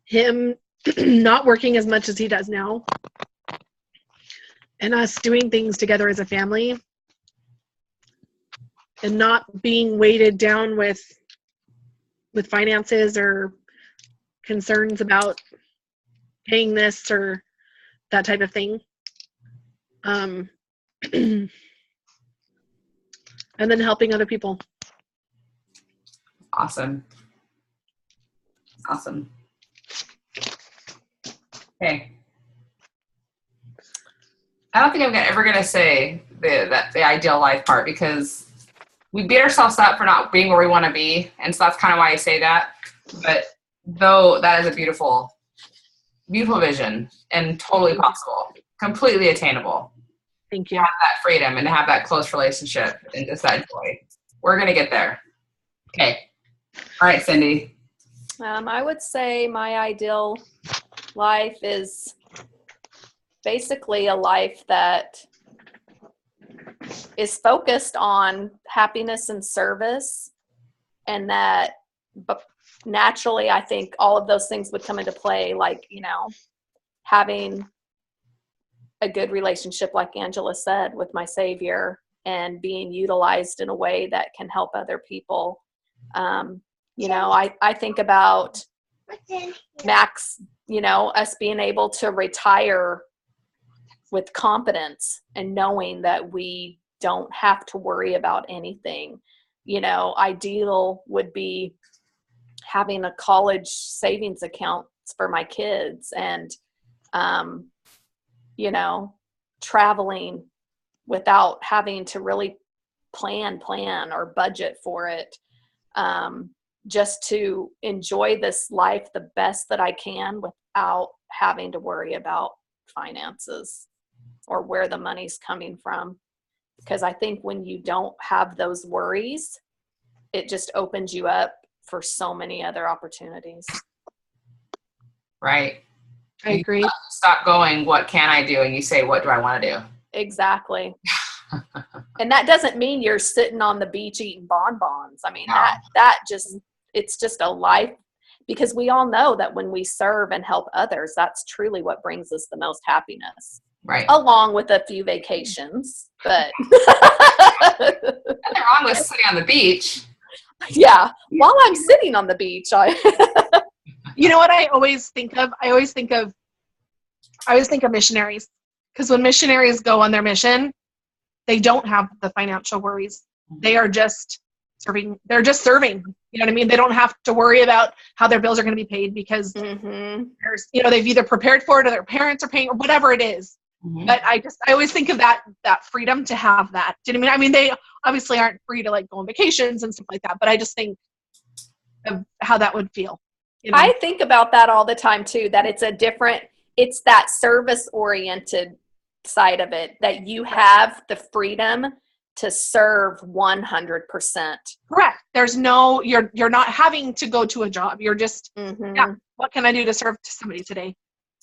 [SPEAKER 3] him not working as much as he does now, and us doing things together as a family and not being weighted down with finances or concerns about paying this or that type of thing. And then helping other people.
[SPEAKER 1] Awesome. Okay. I don't think I'm ever going to say the ideal life part, because we beat ourselves up for not being where we want to be. And so that's kind of why I say that. But though that is a beautiful, beautiful vision and totally possible, completely attainable.
[SPEAKER 3] Thank you.
[SPEAKER 1] To have that freedom and to have that close relationship and just that joy. We're going to get there. Okay. All right, Cindy.
[SPEAKER 2] I would say my ideal life is basically a life that is focused on happiness and service, and that naturally I think all of those things would come into play, like, having a good relationship, like Angela said, with my Savior, and being utilized in a way that can help other people. I think about Max, us being able to retire with confidence and knowing that we don't have to worry about anything. Ideal would be having a college savings account for my kids and, traveling without having to really plan or budget for it, just to enjoy this life the best that I can without having to worry about finances or where the money's coming from. Because I think when you don't have those worries, it just opens you up for so many other opportunities.
[SPEAKER 1] Right.
[SPEAKER 3] I agree.
[SPEAKER 1] Stop going, what can I do? And you say, what do I want to do?
[SPEAKER 2] Exactly. And that doesn't mean you're sitting on the beach eating bonbons. I mean,
[SPEAKER 1] No.
[SPEAKER 2] it's just a life, because we all know that when we serve and help others, that's truly what brings us the most happiness.
[SPEAKER 1] Right.
[SPEAKER 2] Along with a few vacations, but
[SPEAKER 1] Nothing wrong with sitting on the beach.
[SPEAKER 2] Yeah. While I'm sitting on the beach,
[SPEAKER 3] You know what I always think of? I always think of missionaries. Because when missionaries go on their mission, they don't have the financial worries. They are just serving. They're just serving. You know what I mean? They don't have to worry about how their bills are going to be paid, because there's, they've either prepared for it, or their parents are paying, or whatever it is. Mm-hmm. But I always think of that freedom to have that. Do you know what I mean? They obviously aren't free to like go on vacations and stuff like that, but I just think of how that would feel.
[SPEAKER 2] I think about that all the time too, that it's that service oriented side of it, that you have the freedom to serve 100%.
[SPEAKER 3] Correct. There's no, you're not having to go to a job. You're just, what can I do to serve to somebody today?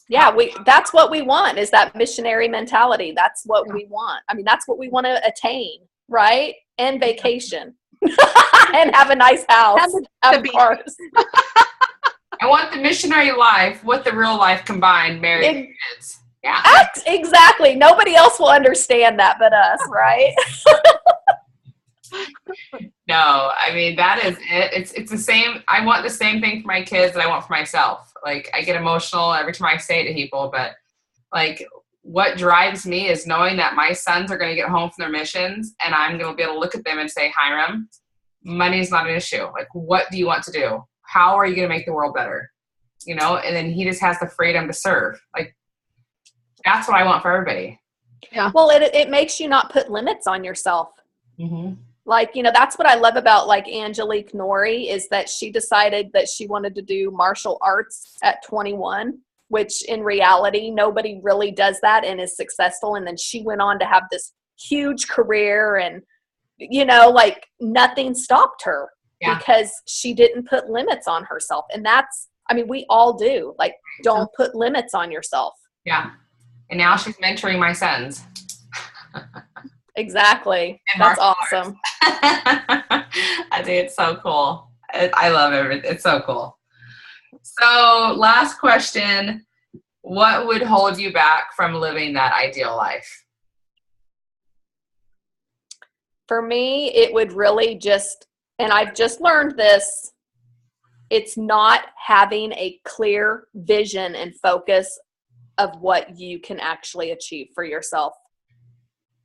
[SPEAKER 2] Yeah, that's what we want, is that missionary mentality. That's what we want. I mean, that's what we want to attain, right? And vacation. And have a nice house. Have cars.
[SPEAKER 1] I want the missionary life with the real life combined, married with kids. Yeah.
[SPEAKER 2] Exactly. Nobody else will understand that but us, right?
[SPEAKER 1] No, I mean, that is it. It's the same. I want the same thing for my kids that I want for myself. Like, I get emotional every time I say it to people, but like, what drives me is knowing that my sons are going to get home from their missions, and I'm going to be able to look at them and say, Hiram, money is not an issue. Like, what do you want to do? How are you going to make the world better? And then he just has the freedom to serve. Like, that's what I want for everybody.
[SPEAKER 2] Yeah. Well, it makes you not put limits on yourself.
[SPEAKER 1] Mm-hmm.
[SPEAKER 2] Like, that's what I love about like Angelique Nori, is that she decided that she wanted to do martial arts at 21, which in reality, nobody really does that and is successful. And then she went on to have this huge career, and, like nothing stopped her because she didn't put limits on herself. And we all do. Like, don't put limits on yourself.
[SPEAKER 1] Yeah. And now she's mentoring my sons.
[SPEAKER 2] Exactly. That's awesome.
[SPEAKER 1] I think it's so cool. I love it. It's so cool. So, last question. What would hold you back from living that ideal life?
[SPEAKER 2] For me, it would really and I've just learned this, it's not having a clear vision and focus of what you can actually achieve for yourself.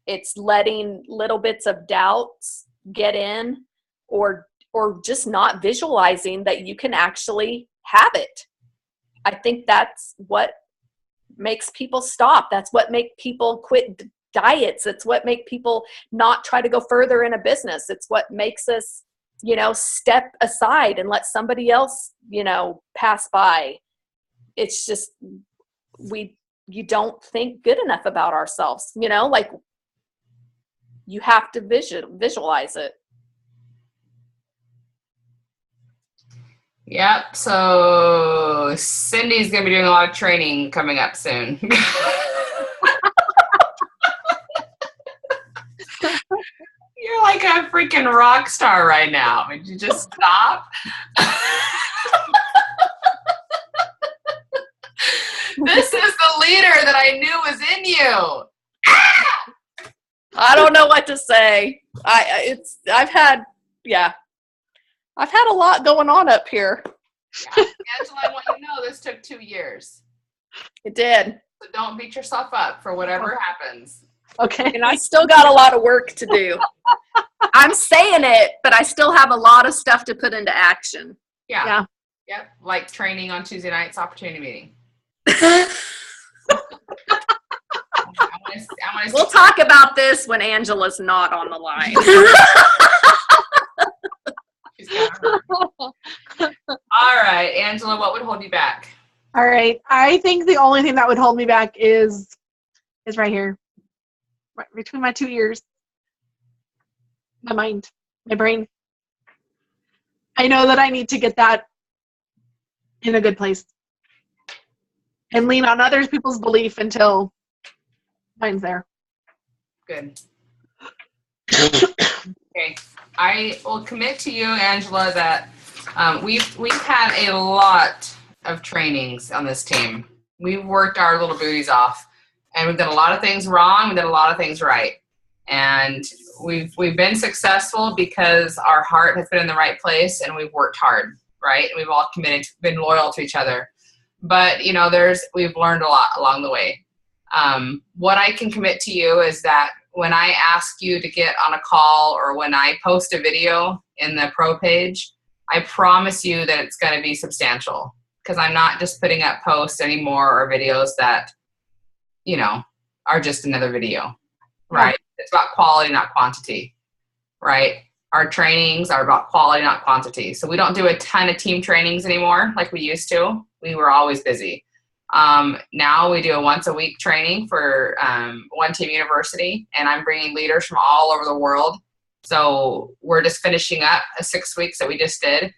[SPEAKER 2] It's letting little bits of doubts get in, or just not visualizing that you can actually have it. I think that's what makes people stop. That's what makes people quit diets. It's what makes people not try to go further in a business. It's what makes us, step aside and let somebody else, pass by. It's just, you don't think good enough about ourselves, like, you have to visualize it.
[SPEAKER 1] Yep. So Cindy's going to be doing a lot of training coming up soon. You're like a freaking rock star right now. Would you just stop? This is the leader that I knew was in you.
[SPEAKER 2] I don't know what to say. I've had a lot going on up here.
[SPEAKER 1] Yeah. Angela, I want you to know this took 2 years.
[SPEAKER 2] It did.
[SPEAKER 1] So don't beat yourself up for whatever happens.
[SPEAKER 2] Okay. And I still got a lot of work to do. I'm saying it, but I still have a lot of stuff to put into action.
[SPEAKER 1] Yeah. Yep. Like training on Tuesday nights, opportunity meeting. I want
[SPEAKER 2] We'll talk about this when Angela's not on the line.
[SPEAKER 1] All right, Angela, what would hold you back?
[SPEAKER 3] All right. I think the only thing that would hold me back is right here. Right between my 2 ears. My mind. My brain. I know that I need to get that in a good place. And lean on other people's belief until mine's there.
[SPEAKER 1] Good. Okay. I will commit to you, Angela, that we've had a lot of trainings on this team. We've worked our little booties off, and we've done a lot of things wrong. We've done a lot of things right, and we've been successful because our heart has been in the right place, and we've worked hard, right? And we've all committed, been loyal to each other. But you know, we've learned a lot along the way. What I can commit to you is that when I ask you to get on a call or when I post a video in the pro page, I promise you that it's going to be substantial, because I'm not just putting up posts anymore or videos that, you know, are just another video, right? It's about quality, not quantity, right? Our trainings are about quality, not quantity. So we don't do a ton of team trainings anymore like we used to. We were always busy. Now we do a once a week training for One Team University, and I'm bringing leaders from all over the world. So we're just finishing up 6 weeks that we just did.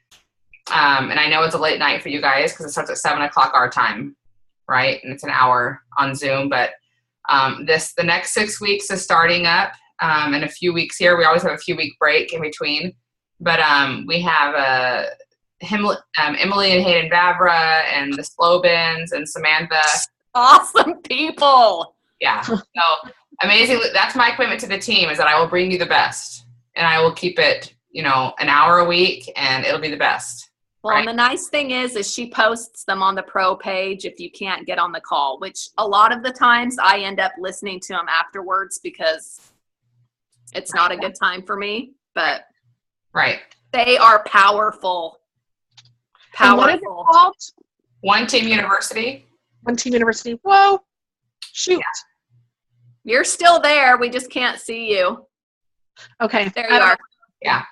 [SPEAKER 1] And I know it's a late night for you guys because it starts at 7 o'clock our time, right? And it's an hour on Zoom. But the next 6 weeks is starting up in a few weeks here. We always have a few week break in between. But we have Emily and Hayden Vavra and the Slobins and Samantha.
[SPEAKER 2] Awesome people.
[SPEAKER 1] Yeah. So amazing. That's my commitment to the team, is that I will bring you the best, and I will keep it, you know, an hour a week, and it'll be the best.
[SPEAKER 2] Well, right? And the nice thing is she posts them on the pro page if you can't get on the call, which a lot of the times I end up listening to them afterwards because it's not a good time for me, but
[SPEAKER 1] right.
[SPEAKER 2] They are powerful.
[SPEAKER 3] And what is it called?
[SPEAKER 1] One Team University.
[SPEAKER 3] One Team University. Whoa. Shoot.
[SPEAKER 2] Yeah. You're still there. We just can't see you.
[SPEAKER 3] Okay.
[SPEAKER 2] There you are.
[SPEAKER 1] Yeah.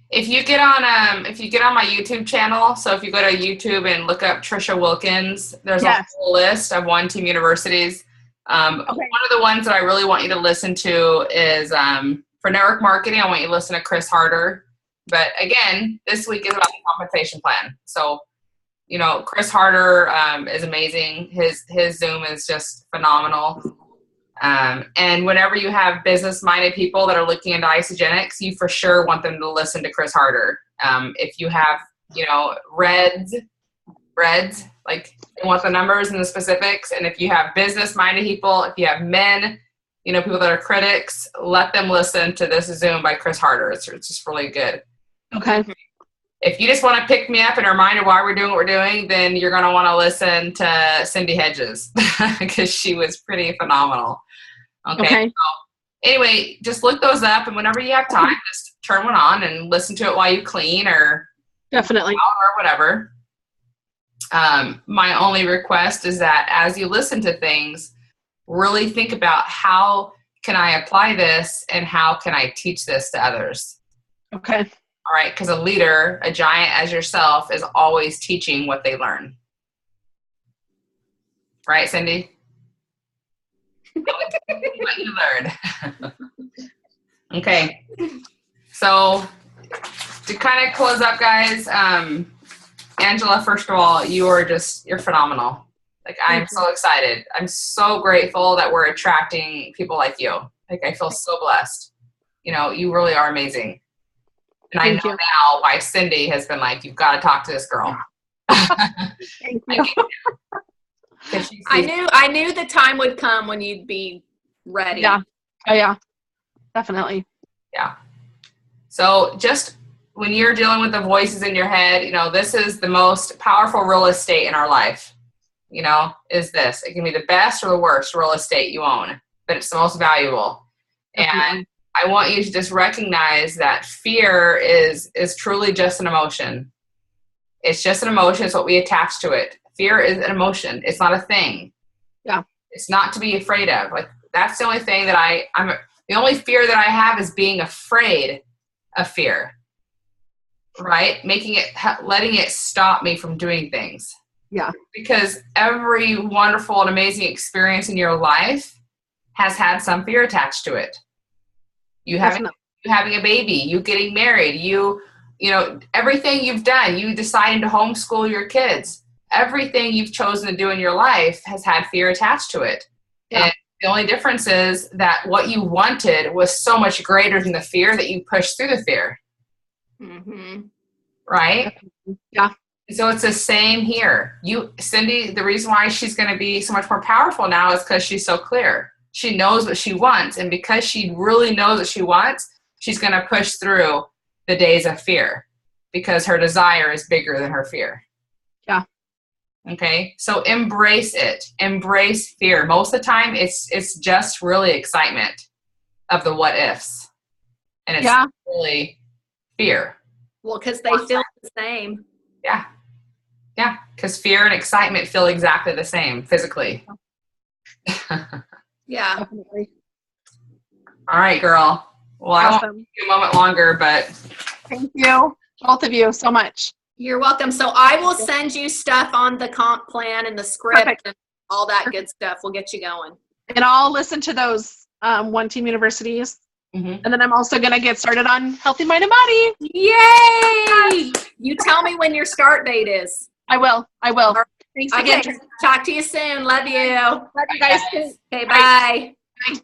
[SPEAKER 1] If you get on my YouTube channel, so if you go to YouTube and look up Trisha Wilkins, there's a whole list of One Team Universities. One of the ones that I really want you to listen to is for network marketing. I want you to listen to Chris Harder. But again, this week is about the compensation plan. So, you know, Chris Harder is amazing. His Zoom is just phenomenal. And whenever you have business-minded people that are looking into isogenics, you for sure want them to listen to Chris Harder. If you have, you know, reds, like they want the numbers and the specifics. And if you have business-minded people, if you have men, you know, people that are critics, let them listen to this Zoom by Chris Harder. It's just really good.
[SPEAKER 3] Okay.
[SPEAKER 1] If you just want to pick me up and a reminder why we're doing what we're doing, then you're going to want to listen to Cindy Hedges because she was pretty phenomenal. Okay. So anyway, just look those up, and whenever you have time, just turn one on and listen to it while you clean or
[SPEAKER 3] definitely
[SPEAKER 1] or whatever. My only request is that as you listen to things, really think about how can I apply this and how can I teach this to others?
[SPEAKER 3] Okay.
[SPEAKER 1] All right, because a leader, a giant as yourself, is always teaching what they learn. Right, Cindy? What you learned. Okay. So to kind of close up, guys, Angela, first of all, you're phenomenal. Like, I'm so excited. I'm so grateful that we're attracting people like you. Like, I feel so blessed. You know, you really are amazing. And I know now why Cindy has been like, you've got to talk to this girl.
[SPEAKER 3] Thank you.
[SPEAKER 2] I knew the time would come when you'd be ready.
[SPEAKER 3] Yeah. Oh, yeah. Definitely.
[SPEAKER 1] Yeah. So just when you're dealing with the voices in your head, you know, this is the most powerful real estate in our life. You know, is this. It can be the best or the worst real estate you own, but it's the most valuable. Definitely. And I want you to just recognize that fear is truly just an emotion. It's just an emotion. It's what we attach to it. Fear is an emotion. It's not a thing.
[SPEAKER 3] Yeah.
[SPEAKER 1] It's not to be afraid of. Like, That's the only thing that the only fear that I have is being afraid of fear, right? Letting it stop me from doing things.
[SPEAKER 3] Yeah.
[SPEAKER 1] Because every wonderful and amazing experience in your life has had some fear attached to it. You having a baby, you getting married, you know, everything you've done, you deciding to homeschool your kids, everything you've chosen to do in your life has had fear attached to it. Yeah. And the only difference is that what you wanted was so much greater than the fear that you pushed through the fear. Mm-hmm. Right?
[SPEAKER 3] Yeah.
[SPEAKER 1] So it's the same here. Cindy, the reason why she's going to be so much more powerful now is because she's so clear. She knows what she wants. And because she really knows what she wants, she's going to push through the days of fear because her desire is bigger than her fear.
[SPEAKER 3] Yeah.
[SPEAKER 1] Okay. So embrace it. Embrace fear. Most of the time, it's just really excitement of the what ifs. And it's really fear.
[SPEAKER 2] Well, because they feel the same.
[SPEAKER 1] Yeah. Yeah. Because fear and excitement feel exactly the same physically.
[SPEAKER 2] Yeah.
[SPEAKER 3] Definitely.
[SPEAKER 1] All right, girl. Well, I won't give you a moment longer, but
[SPEAKER 3] thank you, both of you, so much.
[SPEAKER 2] You're welcome. So I will send you stuff on the comp plan and the script and all that good stuff. We'll get you going.
[SPEAKER 3] And I'll listen to those One Team Universities. Mm-hmm. And then I'm also going to get started on Healthy Mind and Body.
[SPEAKER 2] Yay! You tell me when your start date is.
[SPEAKER 3] I will. Thanks again.
[SPEAKER 2] Talk to you soon. Love you.
[SPEAKER 3] Love you guys.
[SPEAKER 2] Okay, bye.
[SPEAKER 3] Bye.